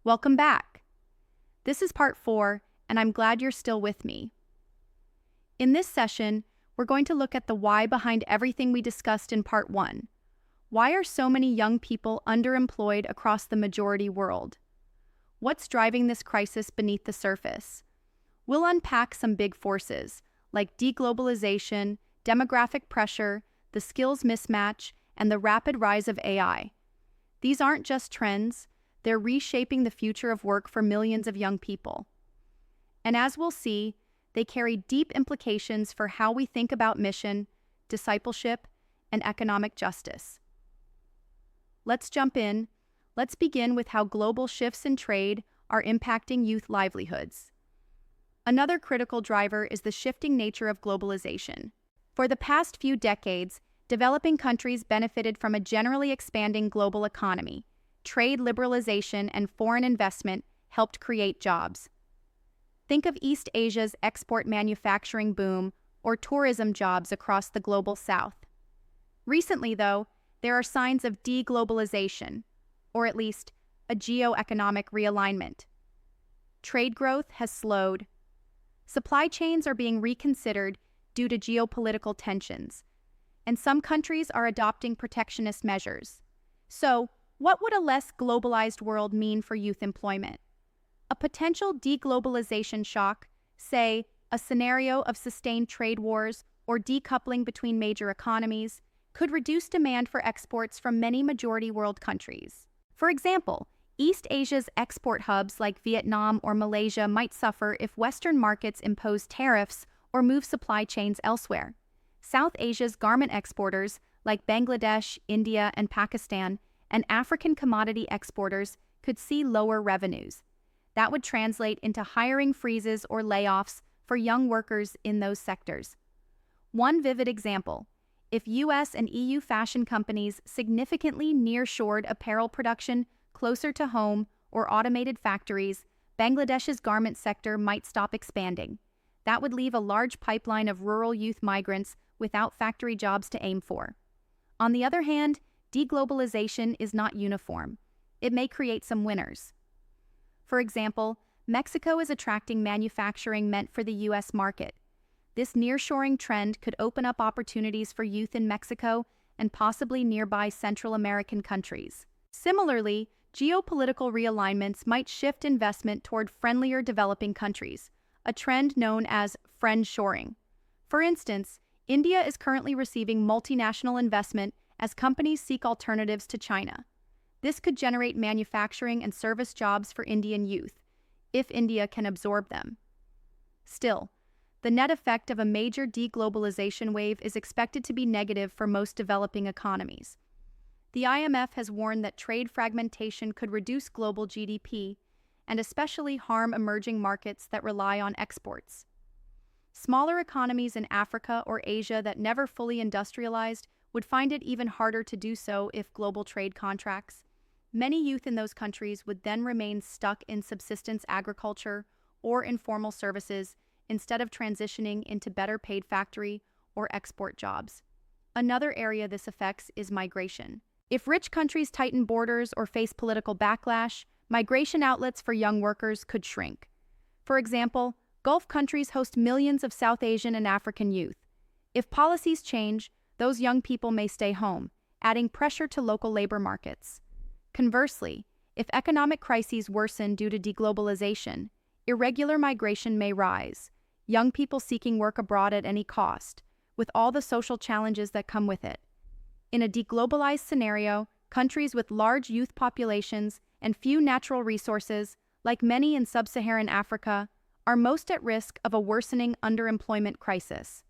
Welcome back. This is part 4, and I'm glad you're still with me. In this session, we're going to look at the why behind everything we discussed in part 1. Why are so many young people underemployed across the majority world? What's driving this crisis beneath the surface? We'll unpack some big forces, like deglobalization, demographic pressure, the skills mismatch, and the rapid rise of AI. These aren't just trends, they're reshaping the future of work for millions of young people. And as we'll see, they carry deep implications for how we think about mission, discipleship, and economic justice. Let's jump in. Let's begin with how global shifts in trade are impacting youth livelihoods. Another critical driver is the shifting nature of globalization. For the past few decades, developing countries benefited from a generally expanding global economy. Trade liberalization and foreign investment helped create jobs. Think of East Asia's export manufacturing boom or tourism jobs across the global south. Recently, though, there are signs of deglobalization, or at least a geo-economic realignment. Trade growth has slowed. Supply chains are being reconsidered due to geopolitical tensions, and some countries are adopting protectionist measures. So, what would a less globalized world mean for youth employment? A potential deglobalization shock, say a scenario of sustained trade wars or decoupling between major economies, could reduce demand for exports from many majority world countries. For example, East Asia's export hubs like Vietnam or Malaysia might suffer if Western markets impose tariffs or move supply chains elsewhere. South Asia's garment exporters like Bangladesh, India, and Pakistan, and African commodity exporters could see lower revenues. That would translate into hiring freezes or layoffs for young workers in those sectors. One vivid example: if US and EU fashion companies significantly nearshored apparel production closer to home or automated factories, Bangladesh's garment sector might stop expanding. That would leave a large pipeline of rural youth migrants without factory jobs to aim for. On the other hand, deglobalization is not uniform. It may create some winners. For example, Mexico is attracting manufacturing meant for the US market. This nearshoring trend could open up opportunities for youth in Mexico and possibly nearby Central American countries. Similarly, geopolitical realignments might shift investment toward friendlier developing countries, a trend known as friendshoring. For instance, India is currently receiving multinational investment as companies seek alternatives to China. This could generate manufacturing and service jobs for Indian youth, if India can absorb them. Still, the net effect of a major deglobalization wave is expected to be negative for most developing economies. The IMF has warned that trade fragmentation could reduce global GDP and especially harm emerging markets that rely on exports. Smaller economies in Africa or Asia that never fully industrialized would find it even harder to do so if global trade contracts. Many youth in those countries would then remain stuck in subsistence agriculture or informal services instead of transitioning into better paid factory or export jobs. Another area this affects is migration. If rich countries tighten borders or face political backlash, migration outlets for young workers could shrink. For example, Gulf countries host millions of South Asian and African youth. If policies change, those young people may stay home, adding pressure to local labor markets. Conversely, if economic crises worsen due to deglobalization, irregular migration may rise, young people seeking work abroad at any cost, with all the social challenges that come with it. In a deglobalized scenario, countries with large youth populations and few natural resources, like many in sub-Saharan Africa, are most at risk of a worsening underemployment crisis.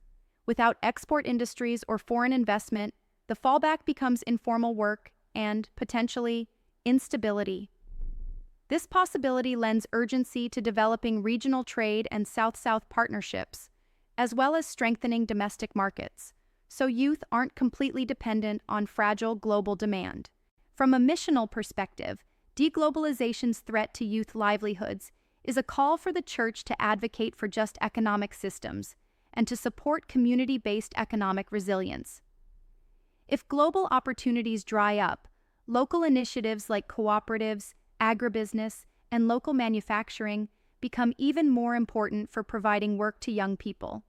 Without export industries or foreign investment, the fallback becomes informal work and, potentially, instability. This possibility lends urgency to developing regional trade and South-South partnerships, as well as strengthening domestic markets, so youth aren't completely dependent on fragile global demand. From a missional perspective, deglobalization's threat to youth livelihoods is a call for the church to advocate for just economic systems and to support community-based economic resilience. If global opportunities dry up, local initiatives like cooperatives, agribusiness, and local manufacturing become even more important for providing work to young people.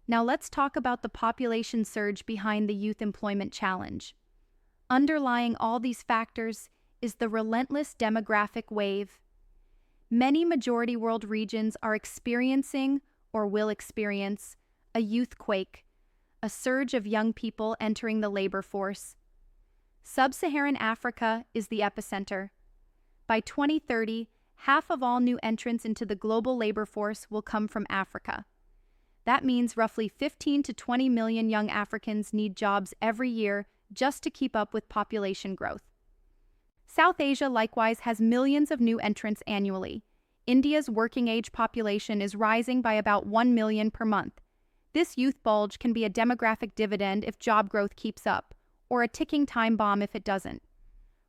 Now let's talk about the population surge behind the youth employment challenge. Underlying all these factors is the relentless demographic wave. Many majority world regions are experiencing or will experience a youth quake, a surge of young people entering the labor force. Sub-Saharan Africa is the epicenter. By 2030, half of all new entrants into the global labor force will come from Africa. That means roughly 15 to 20 million young Africans need jobs every year just to keep up with population growth. South Asia likewise has millions of new entrants annually. India's working-age population is rising by about 1 million per month. This youth bulge can be a demographic dividend if job growth keeps up, or a ticking time bomb if it doesn't.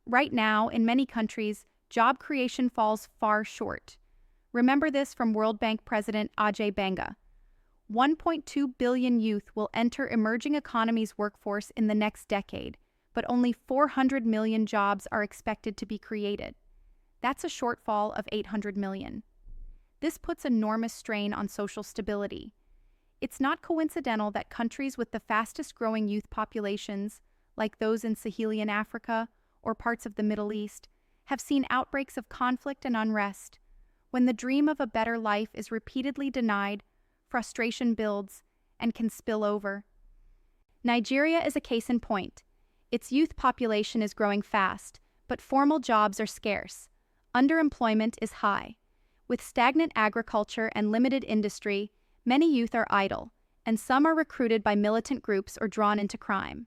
Right now, in many countries, job creation falls far short. Remember this from World Bank President Ajay Banga. 1.2 billion youth will enter emerging economies' workforce in the next decade, but only 400 million jobs are expected to be created. That's a shortfall of 800 million. This puts enormous strain on social stability. It's not coincidental that countries with the fastest-growing youth populations, like those in Saharan Africa or parts of the Middle East, have seen outbreaks of conflict and unrest. When the dream of a better life is repeatedly denied, frustration builds and can spill over. Nigeria is a case in point. Its youth population is growing fast, but formal jobs are scarce. Underemployment is high. With stagnant agriculture and limited industry, many youth are idle, and some are recruited by militant groups or drawn into crime.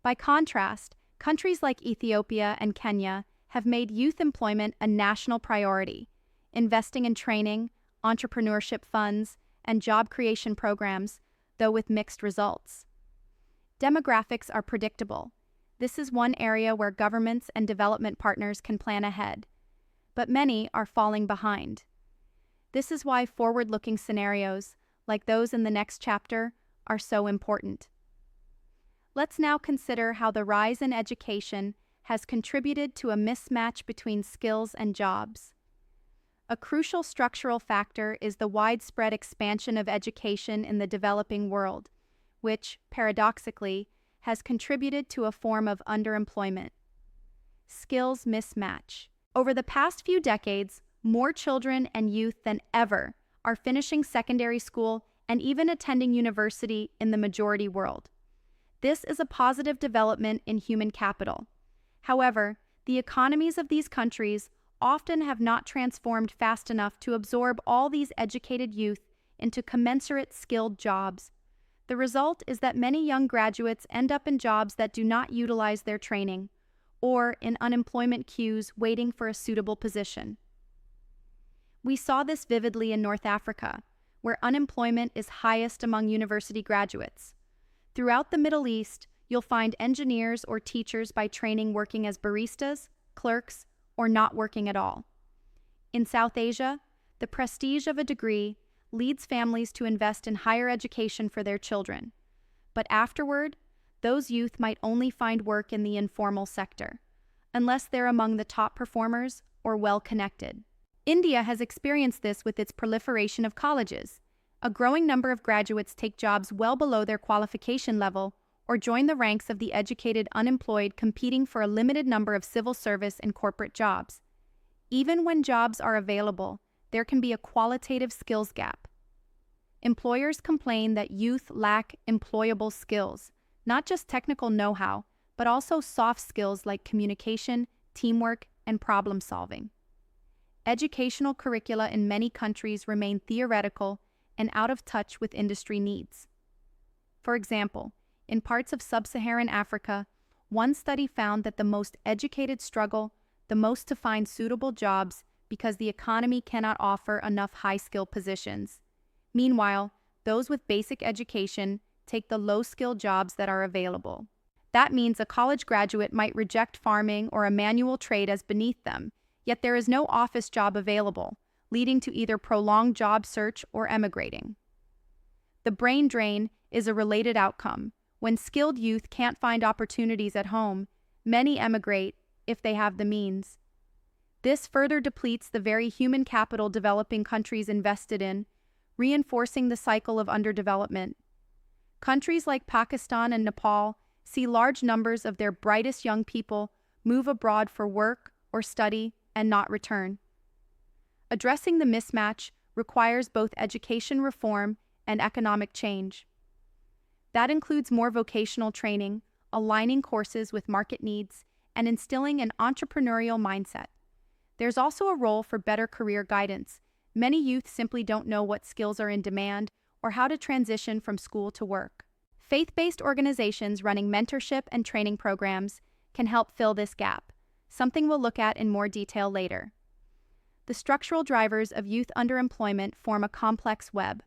By contrast, countries like Ethiopia and Kenya have made youth employment a national priority, investing in training, entrepreneurship funds, and job creation programs, though with mixed results. Demographics are predictable. This is one area where governments and development partners can plan ahead. But many are falling behind. This is why forward-looking scenarios, like those in the next chapter, are so important. Let's now consider how the rise in education has contributed to a mismatch between skills and jobs. A crucial structural factor is the widespread expansion of education in the developing world, which, paradoxically, has contributed to a form of underemployment. Skills mismatch. Over the past few decades, more children and youth than ever are finishing secondary school and even attending university in the majority world. This is a positive development in human capital. However, the economies of these countries often have not transformed fast enough to absorb all these educated youth into commensurate skilled jobs. The result is that many young graduates end up in jobs that do not utilize their training, or in unemployment queues waiting for a suitable position. We saw this vividly in North Africa, where unemployment is highest among university graduates. Throughout the Middle East, you'll find engineers or teachers by training working as baristas, clerks, or not working at all. In South Asia, the prestige of a degree leads families to invest in higher education for their children. But afterward, those youth might only find work in the informal sector, unless they're among the top performers or well-connected. India has experienced this with its proliferation of colleges. A growing number of graduates take jobs well below their qualification level or join the ranks of the educated unemployed competing for a limited number of civil service and corporate jobs. Even when jobs are available, there can be a qualitative skills gap. Employers complain that youth lack employable skills, not just technical know-how, but also soft skills like communication, teamwork, and problem solving. Educational curricula in many countries remain theoretical and out of touch with industry needs. For example, in parts of sub-Saharan Africa, one study found that the most educated struggle the most to find suitable jobs because the economy cannot offer enough high-skill positions. Meanwhile, those with basic education take the low-skill jobs that are available. That means a college graduate might reject farming or a manual trade as beneath them, yet there is no office job available, leading to either prolonged job search or emigrating. The brain drain is a related outcome. When skilled youth can't find opportunities at home, many emigrate if they have the means. This further depletes the very human capital developing countries invested in, reinforcing the cycle of underdevelopment. Countries like Pakistan and Nepal see large numbers of their brightest young people move abroad for work or study and not return. Addressing the mismatch requires both education reform and economic change. That includes more vocational training, aligning courses with market needs, and instilling an entrepreneurial mindset. There's also a role for better career guidance. Many youth simply don't know what skills are in demand or how to transition from school to work. Faith-based organizations running mentorship and training programs can help fill this gap, something we'll look at in more detail later. The structural drivers of youth underemployment form a complex web.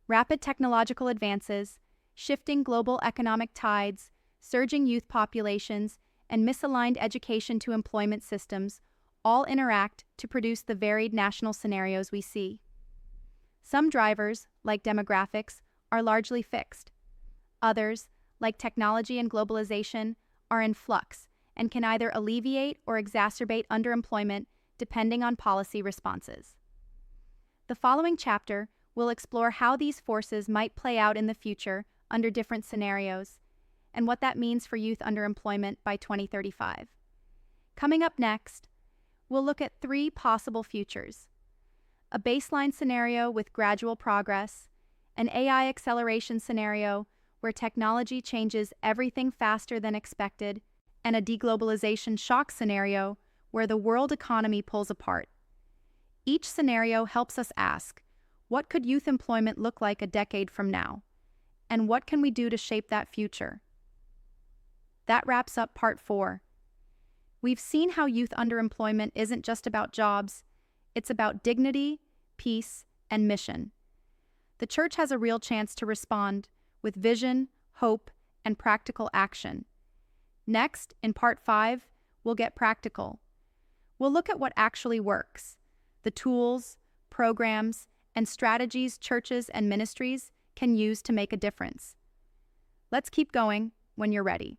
Rapid technological advances, shifting global economic tides, surging youth populations, and misaligned education to employment systems all interact to produce the varied national scenarios we see. Some drivers, like demographics, are largely fixed. Others, like technology and globalization, are in flux and can either alleviate or exacerbate underemployment depending on policy responses. The following chapter will explore how these forces might play out in the future under different scenarios and what that means for youth underemployment by 2035. Coming up next, we'll look at 3 possible futures: a baseline scenario with gradual progress, an AI acceleration scenario where technology changes everything faster than expected, and a deglobalization shock scenario where the world economy pulls apart. Each scenario helps us ask, what could youth employment look like a decade from now? And what can we do to shape that future? That wraps up part 4. We've seen how youth underemployment isn't just about jobs, it's about dignity, peace, and mission. The church has a real chance to respond with vision, hope, and practical action. Next, in part 5, we'll get practical. We'll look at what actually works, the tools, programs, and strategies churches and ministries can use to make a difference. Let's keep going when you're ready.